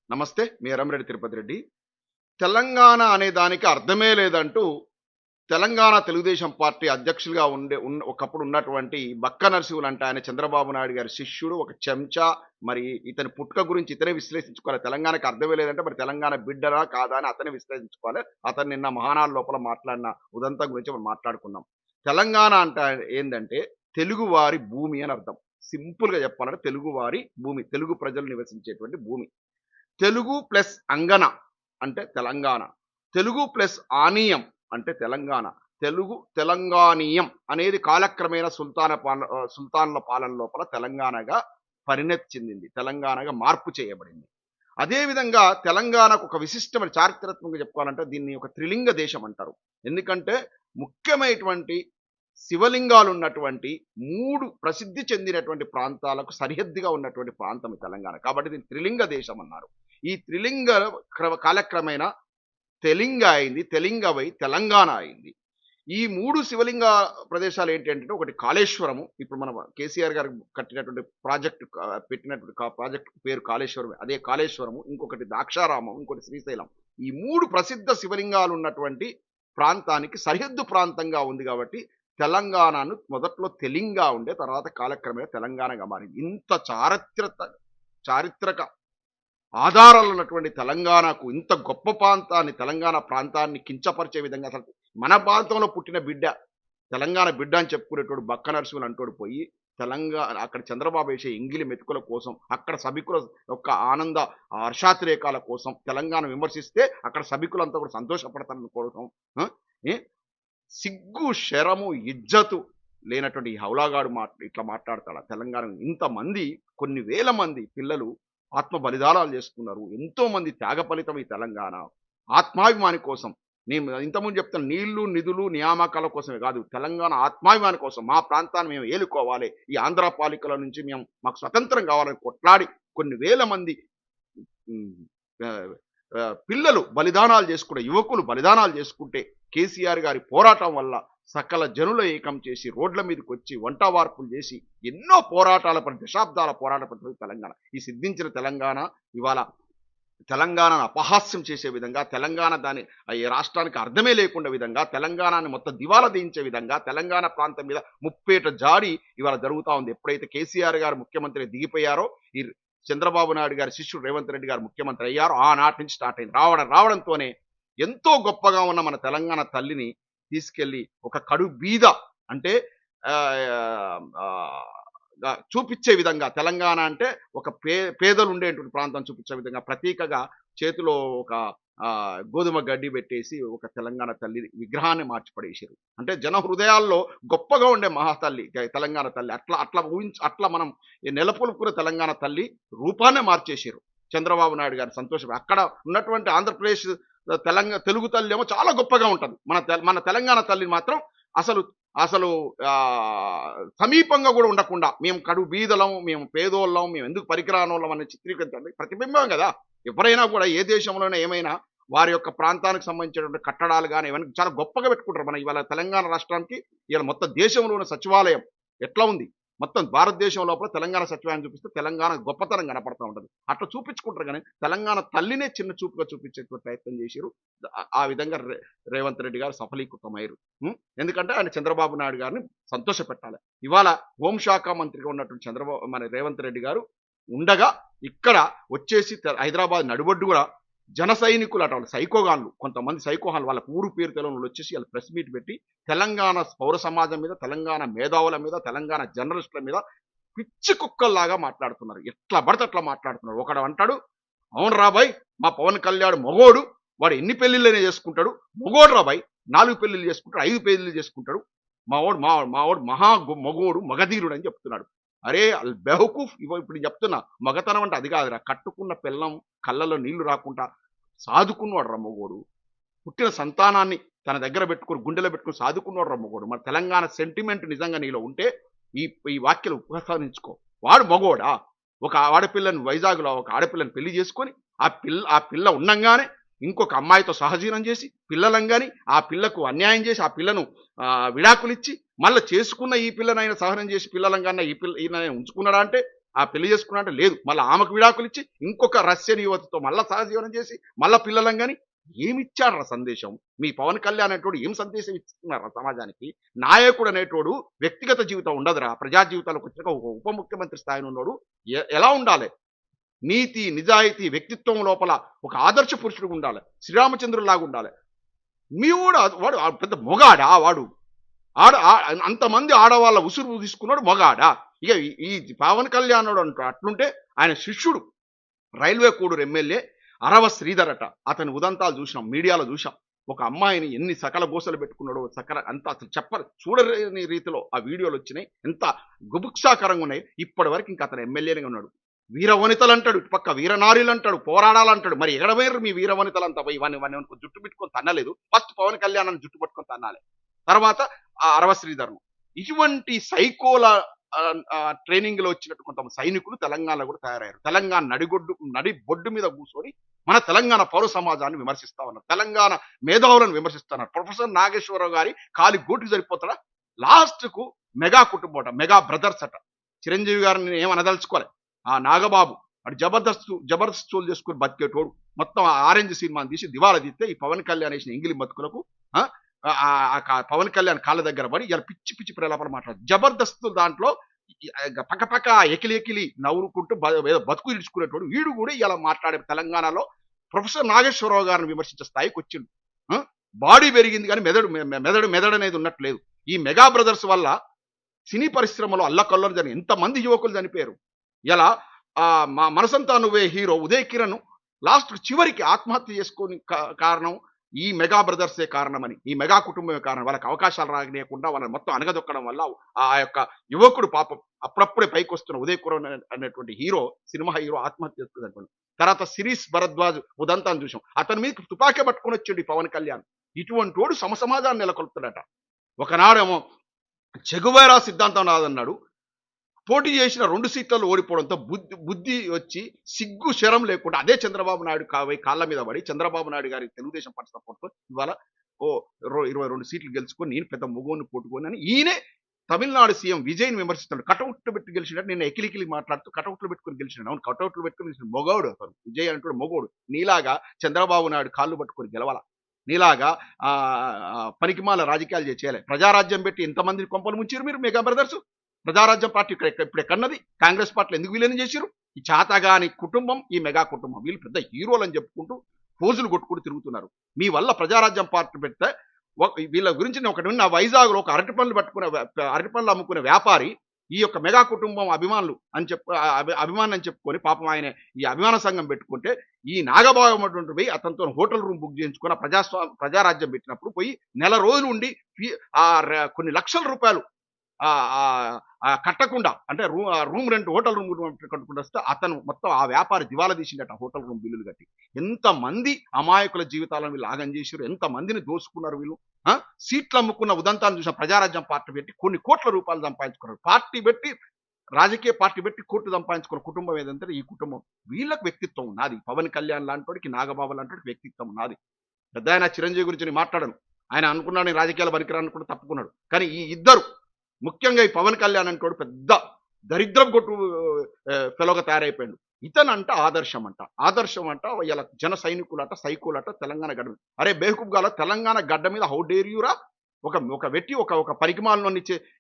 నమస్తే. మీ ఎర్రంరెడ్డి తిరుపతి రెడ్డి. తెలంగాణ అనే దానికి అర్థమే లేదంటూ తెలంగాణ తెలుగుదేశం పార్టీ అధ్యక్షులుగా ఒకప్పుడు ఉన్నటువంటి బక్క నరసింహులు అంటే ఆయన చంద్రబాబు నాయుడు గారి శిష్యుడు, ఒక చెంచా. మరి ఇతని పుట్టుక గురించి ఇతనే విశ్లేషించుకోవాలి. తెలంగాణకి అర్థమే లేదంటే మరి తెలంగాణ బిడ్డనా కాదా అని అతనే విశ్లేషించుకోవాలి. అతను నిన్న మహానాడు లోపల మాట్లాడిన ఉదంతం గురించి మనం మాట్లాడుకుందాం. తెలంగాణ అంటే ఏందంటే తెలుగువారి భూమి అని అర్థం. సింపుల్‌గా చెప్పాలంటే తెలుగువారి భూమి. తెలుగు ప్రజలు నివసించేటువంటి భూమి. తెలుగు ప్లస్ అంగన అంటే తెలంగాణ. తెలుగు ప్లస్ ఆనీయం అంటే తెలంగాణ. తెలుగు తెలంగాణీయం అనేది కాలక్రమేణా సుల్తాన్ల పాలన లోపల తెలంగాణగా పరిణతి చెందింది. తెలంగాణగా మార్పు చేయబడింది. అదే విధంగా తెలంగాణకు ఒక విశిష్టమైన చారిత్రాత్మకంగా చెప్పుకోవాలంటే దీన్ని ఒక త్రిలింగ దేశం అంటారు. ఎందుకంటే ముఖ్యమైనటువంటి శివలింగాలు ఉన్నటువంటి 3 ప్రసిద్ధి చెందినటువంటి ప్రాంతాలకు సరిహద్దుగా ఉన్నటువంటి ప్రాంతం ఈ తెలంగాణ. కాబట్టి దీన్ని త్రిలింగ దేశం అన్నారు. ఈ త్రిలింగ కాలక్రమేణా తెలింగ అయింది. తెలింగవై తెలంగాణ అయింది. ఈ 3 శివలింగ ప్రదేశాలు ఏంటంటే ఒకటి కాళేశ్వరము. ఇప్పుడు మన కేసీఆర్ గారు కట్టినటువంటి పెట్టినటువంటి ప్రాజెక్ట్ పేరు కాళేశ్వరమే. అదే కాళేశ్వరము. ఇంకొకటి ద్రాక్షారామం, ఇంకోటి శ్రీశైలం. ఈ 3 ప్రసిద్ధ శివలింగాలు ఉన్నటువంటి ప్రాంతానికి సరిహద్దు ప్రాంతంగా ఉంది కాబట్టి తెలంగాణను మొదట్లో తెలింగా ఉండే తర్వాత కాలక్రమేణా తెలంగాణగా మారింది. ఇంత చారిత్రక ఆధారాలు ఉన్నటువంటి తెలంగాణకు ఇంత గొప్ప ప్రాంతాన్ని తెలంగాణ ప్రాంతాన్ని కించపరిచే విధంగా అసలు మన ప్రాంతంలో పుట్టిన బిడ్డ తెలంగాణ బిడ్డ అని చెప్పుకునేటోడు బక్క నరసింహులు అంటోడు పోయి తెలంగాణ అక్కడ చంద్రబాబు వేసే ఎంగిలి మెతుకుల కోసం అక్కడ సభికుల యొక్క ఆనంద హర్షాతిరేకాల కోసం తెలంగాణ విమర్శిస్తే అక్కడ సభికులంతా కూడా సంతోషపడతారని కోసం ఆ, ఏ సిగ్గు శరము ఇజ్జతు లేనటువంటి ఈ హౌలాగాడు ఇట్లా మాట్లాడతాడు. తెలంగాణ ఇంతమంది కొన్ని వేల మంది పిల్లలు ఆత్మ బలిదానాలు చేసుకున్నారు. ఎంతో మంది త్యాగ ఫలితం ఈ తెలంగాణ ఆత్మాభిమాని కోసం. నేను ఇంతకుముందు చెప్తాను, నీళ్లు నిధులు నియామకాల కోసమే కాదు, తెలంగాణ ఆత్మాభిమాని కోసం మా ప్రాంతాన్ని మేము ఏలుకోవాలి, ఈ ఆంధ్ర పాలికల నుంచి మాకు స్వతంత్రం కావాలని కొట్లాడి కొన్ని వేల మంది ఉమ్, ఆ, పిల్లలు బలిదానాలు చేసుకుంటే యువకులు బలిదానాలు చేసుకుంటే కేసీఆర్ గారి పోరాటం వల్ల సకల జనుల ఏకం చేసి రోడ్ల మీదకి వచ్చి వంట వార్పులు చేసి ఎన్నో పోరాటాల పడి దశాబ్దాల పోరాట పడుతుంది తెలంగాణ. ఈ సిద్ధించిన తెలంగాణ ఇవాళ తెలంగాణను అపహాస్యం చేసే విధంగా తెలంగాణ ఈ రాష్ట్రానికి అర్థమే లేకుండా విధంగా తెలంగాణని మొత్తం దివాలా తీయించే విధంగా తెలంగాణ ప్రాంతం మీద ముప్పేట జాడి ఇవాళ జరుగుతూ ఉంది. ఎప్పుడైతే కేసీఆర్ గారు ముఖ్యమంత్రి దిగిపోయారో ఈ చంద్రబాబు నాయుడు గారి శిష్యుడు రేవంత్ రెడ్డి గారు ముఖ్యమంత్రి అయ్యారో ఆనాటి నుంచి స్టార్ట్ అయింది. రావడంతోనే ఎంతో గొప్పగా ఉన్న మన తెలంగాణ తల్లిని తీసుకెళ్లి ఒక కడు బీద అంటే చూపించే విధంగా తెలంగాణ అంటే ఒక పేదలు ఉండేటువంటి ప్రాంతం చూపించే విధంగా ప్రతీకగా చేతిలో ఒక గోధుమ గడ్డి పెట్టేసి ఒక తెలంగాణ తల్లి విగ్రహాన్ని మార్చిపడేసారు. అంటే జన హృదయాల్లో గొప్పగా ఉండే మహాతల్లి తెలంగాణ తల్లి. అట్లా మనం నెలకొల్పుకున్న తెలంగాణ తల్లి రూపాన్నే మార్చేసారు చంద్రబాబు నాయుడు గారి సంతోషం. అక్కడ ఉన్నటువంటి ఆంధ్రప్రదేశ్ తెలుగు తల్లి ఏమో చాలా గొప్పగా ఉంటుంది. మన తెలంగాణ తల్లిని మాత్రం అసలు అసలు సమీపంగా కూడా ఉండకుండా మేము కడు బీదలం, మేము పేదోళ్ళం, మేము ఎందుకు పరికరానోళ్ళం అనే చిత్రీకరించండి ప్రతిబింబం కదా. ఎవరైనా కూడా ఏ దేశంలోనే ఏమైనా వారి యొక్క ప్రాంతానికి సంబంధించినటువంటి కట్టడాలు కానీ ఇవన్నీ చాలా గొప్పగా పెట్టుకుంటారు. మన ఇవాళ తెలంగాణ రాష్ట్రానికి ఇవాళ మొత్తం దేశంలో ఉన్న సచివాలయం ఎట్లా ఉంది, మొత్తం భారతదేశం లోపల తెలంగాణ సచివాలయం చూపిస్తే తెలంగాణ గొప్పతనం కనపడతా ఉంటుంది. అట్లా చూపించుకుంటారు కానీ తెలంగాణ తల్లినే చిన్న చూపుగా చూపించేటువంటి ప్రయత్నం చేశారు. ఆ విధంగా రేవంత్ రెడ్డి గారు సఫలీకృతమయ్యారు. ఎందుకంటే ఆయన చంద్రబాబు నాయుడు గారిని సంతోష పెట్టాలి. ఇవాళ హోంశాఖ మంత్రిగా ఉన్నటువంటి మన రేవంత్ రెడ్డి గారు ఉండగా ఇక్కడ వచ్చేసి హైదరాబాద్ నడిబొడ్డు కూడా జన సైనికులు అట వాళ్ళు సైకోగాన్లు, కొంతమంది సైకోహాన్లు వాళ్ళ ఊరు పేరు తెలంగాణ వచ్చేసి వాళ్ళు ప్రెస్ మీట్ పెట్టి తెలంగాణ పౌర సమాజం మీద, తెలంగాణ మేధావుల మీద, తెలంగాణ జర్నలిస్టుల మీద పిచ్చి కుక్కల్లాగా మాట్లాడుతున్నారు. ఎట్లా పడితే అట్లా మాట్లాడుతున్నారు. ఒకడు అంటాడు, అవును రాబాయ్ మా పవన్ కళ్యాణ్ మొగోడు, వాడు ఎన్ని పెళ్లిళ్ళనే చేసుకుంటాడు, మొగోడు రాబాయ్ 4 పెళ్లిళ్ళు చేసుకుంటాడు, 5 పెళ్లిళ్ళు చేసుకుంటాడు, మావాడు మహా మొగోడు మగధీరుడు అని చెప్తున్నాడు. అరే బెహుకూఫ్ ఇప్పుడు చెప్తున్నా, మగతనం అంటే అది కాదురా, కట్టుకున్న పిల్లం కళ్ళలో నీళ్లు రాకుండా సాదుకున్నవాడు రమ్మగోడు, పుట్టిన సంతానాన్ని తన దగ్గర పెట్టుకుని గుండెలో పెట్టుకుని సాదుకున్నవాడు రమ్మగోడు. మన తెలంగాణ సెంటిమెంట్ నిజంగా నీలో ఉంటే ఈ వాక్యలు ఉపసంహరించుకో. వాడు మగోడా? ఒక ఆడపిల్లని వైజాగ్లో ఒక ఆడపిల్లని పెళ్లి చేసుకొని ఆ పిల్ల ఉండంగానే ఇంకొక అమ్మాయితో సహజీవనం చేసి పిల్లలంగాని ఆ పిల్లకు అన్యాయం చేసి ఆ పిల్లను విడాకులిచ్చి మళ్ళీ చేసుకున్న ఈ పిల్లనైనా సహనం చేసి పిల్లలంగానే ఈయన ఉంచుకున్నాడా అంటే ఆ పెళ్లి చేసుకున్నా అంటే లేదు. మళ్ళీ ఆమెకు విడాకులు ఇచ్చి ఇంకొక రష్యన్ యువతితో మళ్ళా సహజీవనం చేసి మళ్ళా పిల్లలం గాని ఏమిచ్చాడ్రా సందేశం? మీ పవన్ కళ్యాణ్ అనేటోడు ఏం సందేశం ఇస్తున్నారా సమాజానికి? నాయకుడు అనేటోడు వ్యక్తిగత జీవితం ఉండదురా. ప్రజా జీవితాలకు వచ్చినాక ఒక ఉప ముఖ్యమంత్రి స్థాయిలో ఉన్నోడు ఎలా ఉండాలి? నీతి, నిజాయితీ, వ్యక్తిత్వం లోపల ఒక ఆదర్శ పురుషుడుగా ఉండాలి. శ్రీరామచంద్రుడిలాగా ఉండాలి. మీ వాడు వాడు పెద్ద మొగాడా వాడు? అంతమంది ఆడవాళ్ళ ఉసురు తీసుకున్నాడు మొగాడా? ఇక ఈ పవన్ కళ్యాణ్ అట్లుంటే ఆయన శిష్యుడు రైల్వే కోడూరు ఎమ్మెల్యే అరవ శ్రీధర్ అట. అతని ఉదంతాలు చూసినాం, మీడియాలో చూసాం. ఒక అమ్మాయిని ఎన్ని సకల గోసలు పెట్టుకున్నాడో, అంత అసలు చూడలేని రీతిలో ఆ వీడియోలు వచ్చినాయి. ఎంత గుబుక్సాకరంగా ఉన్నాయి. ఇప్పటి వరకు ఇంకా అతను ఎమ్మెల్యేనే ఉన్నాడు. వీర వనితలు అంటాడు, ఇటు పక్క వీరనారీలు అంటాడు, పోరాడాలంటాడు. మరి ఎగడవేరు మీ వీర వనితలంతా పోయి ఇవన్నీ జుట్టు పెట్టుకొని తన్నలేదు. ఫస్ట్ పవన్ కళ్యాణ్ జుట్టు పట్టుకొని తన్నాలి, తర్వాత ఆ అరవ శ్రీధర్ను. ఇటువంటి సైకోల ట్రైనింగ్ లో వచ్చినట్టు కొంత సైనికులు తెలంగాణలో కూడా తయారయ్యారు. తెలంగాణ నడి బొడ్డు మీద కూర్చొని మన తెలంగాణ పౌర సమాజాన్ని విమర్శిస్తా ఉన్నారు. తెలంగాణ మేధావులను విమర్శిస్తున్నారు. ప్రొఫెసర్ నాగేశ్వరరావు గారి కాలి గోటికి సరిపోతాడా? లాస్ట్ కు మెగా కుటుంబం అట, మెగా బ్రదర్స్ అట. చిరంజీవి గారిని ఏమనదలుచుకోవాలి. ఆ నాగబాబు అటు జబర్దస్త్ చోలు చేసుకుని బతికేటోడు మొత్తం ఆరెంజ్ సినిమాని తీసి దివాలా తీస్తే ఈ పవన్ కళ్యాణ్ వేసిన ఎంగిలి బతుకులకు పవన్ కళ్యాణ్ కాళ్ళ దగ్గర పడి ఇలా పిచ్చి పిచ్చి ప్రలాపాలు మాట్లాడు. జబర్దస్త్ దాంట్లో పక్క ఎకిలి నవ్వుకుంటూ బతుకు ఇడుచుకునేటోడు వీడు కూడా ఇలా మాట్లాడే తెలంగాణలో ప్రొఫెసర్ నాగేశ్వరరావు గారిని విమర్శించే స్థాయికి వచ్చిండు. బాడీ పెరిగింది కానీ మెదడు అనేది ఉన్నట్లేదు. ఈ మెగా బ్రదర్స్ వల్ల సినీ పరిశ్రమలో అల్లకల్లోలు జరిగి ఎంతమంది యువకులు చనిపోయారు. ఇలా మా మనసంతా నువ్వే హీరో ఉదయ్ కిరణ్ లాస్ట్ చివరికి ఆత్మహత్య చేసుకొని కారణం ఈ మెగా బ్రదర్సే కారణమని, ఈ మెగా కుటుంబమే కారణం. వాళ్ళకి అవకాశాలు రానియకుండా వాళ్ళని మొత్తం అనగదొక్కడం వల్ల ఆ యొక్క యువకుడు పాపం అప్పుడప్పుడే పైకి వస్తున్న ఉదయ్ కిరణ్ అనేటువంటి హీరో, సినిమా హీరో ఆత్మహత్య చేసుకుంది. తర్వాత శిరీష్ భరద్వాజ్ ఉదంతాన్ని చూసాం. అతని మీద తుపాకీ పట్టుకొని వచ్చాడు ఈ పవన్ కళ్యాణ్. ఇటువంటి వాడు సమసమాజాన్ని నెలకొల్పుతాడట. ఒకనాడేమో చెగువేరా సిద్ధాంతం నాదన్నాడు. పోటీ చేసిన 2 సీట్లలో ఓడిపోవడంతో బుద్ధి వచ్చి సిగ్గు శరం లేకుండా అదే చంద్రబాబు నాయుడు కాళ్ళ మీద పడి చంద్రబాబు నాయుడు గారి తెలుగుదేశం పార్టీ సపోర్ట్తో ఇవాళ 22 సీట్లు గెలుచుకొని నేను పెద్ద మొగోని పోటుకొని అని ఈయనే తమిళనాడు సీఎం విజయ్ని విమర్శిస్తున్నాడు. కటౌట్లు పెట్టి గెలిచినట్టు నేను ఎకిలికిలి మాట్లాడుతూ కటౌట్లు పెట్టుకుని గెలిచినాడు. అవును, కటౌట్లు పెట్టుకుని గెలిచిన మొగోడు అతను. విజయ్ అంటాడు మొగోడు. నీలాగా చంద్రబాబు నాయుడు కాళ్ళు పట్టుకొని గెలవాల, నీలాగా పనికిమాల రాజకీయాలు చేయాలి. ప్రజారాజ్యం పెట్టి ఎంతమందిని కొంపలు ముంచారు మీరు మెగా బ్రదర్స్. ప్రజారాజ్యం పార్టీ ఇప్పుడు ఎక్కడన్నది? కాంగ్రెస్ పార్టీలు ఎందుకు విలీనం చేశారు? ఈ చాతగాని కుటుంబం, ఈ మెగా కుటుంబం వీళ్ళు పెద్ద హీరోలు అని చెప్పుకుంటూ పోజులు కొట్టుకుంటూ తిరుగుతున్నారు. మీ వల్ల ప్రజారాజ్యం పార్టీ పెడితే వీళ్ళ గురించి నేను ఒకటి విన్న, వైజాగ్ లో ఒక అరటిపండ్లు అమ్ముకునే వ్యాపారి ఈ యొక్క మెగా కుటుంబం అభిమానులు అని అభిమానం అని చెప్పుకొని పాపం ఆయన ఈ అభిమాన సంఘం పెట్టుకుంటే ఈ నాగబాబు పోయి అతనితో హోటల్ రూమ్ బుక్ చేయించుకున్న ప్రజారాజ్యం పెట్టినప్పుడు పోయి నెల రోజులు ఉండి కొన్ని లక్షల రూపాయలు కట్టకుండా, అంటే రూమ్ రెంట్ హోటల్ రూమ్ కట్టకుండా వస్తే అతను మొత్తం ఆ వ్యాపారి దివాలా తీసిండట హోటల్ రూమ్ బిల్లులు కట్టి. ఎంతమంది అమాయకుల జీవితాలను వీళ్ళు ఆగం చేశారు, ఎంతమందిని దోసుకున్నారు వీళ్ళు. సీట్లు అమ్ముకున్న ఉదంతాన్ని చూసిన ప్రజారాజ్యం పార్టీ పెట్టి కొన్ని కోట్ల రూపాయలు సంపాదించుకున్నారు. రాజకీయ పార్టీ పెట్టి కోట్లు సంపాదించుకున్న కుటుంబం ఏదంటే ఈ కుటుంబం. వీళ్ళకి వ్యక్తిత్వం ఉన్నది. పవన్ కళ్యాణ్ లాంటి, నాగబాబు లాంటి వ్యక్తిత్వం ఉన్నది. పెద్ద ఆయన చిరంజీవి గురించి నేను మాట్లాడను. ఆయన అనుకున్నాడు నేను రాజకీయాల పనికిరాను కూడా తప్పుకున్నాడు. కానీ ఈ ఇద్దరు ముఖ్యంగా ఈ పవన్ కళ్యాణ్ అంటోడు పెద్ద దరిద్రం కొట్టు ఫెలోగా తయారైపోయాడు. ఇతనంట ఆదర్శం అంట ఇలా జన సైనికులట, సైకోలట తెలంగాణ గడ్డ మీద. అరే బేహకూబ్ గాల తెలంగాణ గడ్డ మీద హౌ డేర్ యూరా ఒక వెట్టి ఒక పరికిమాలను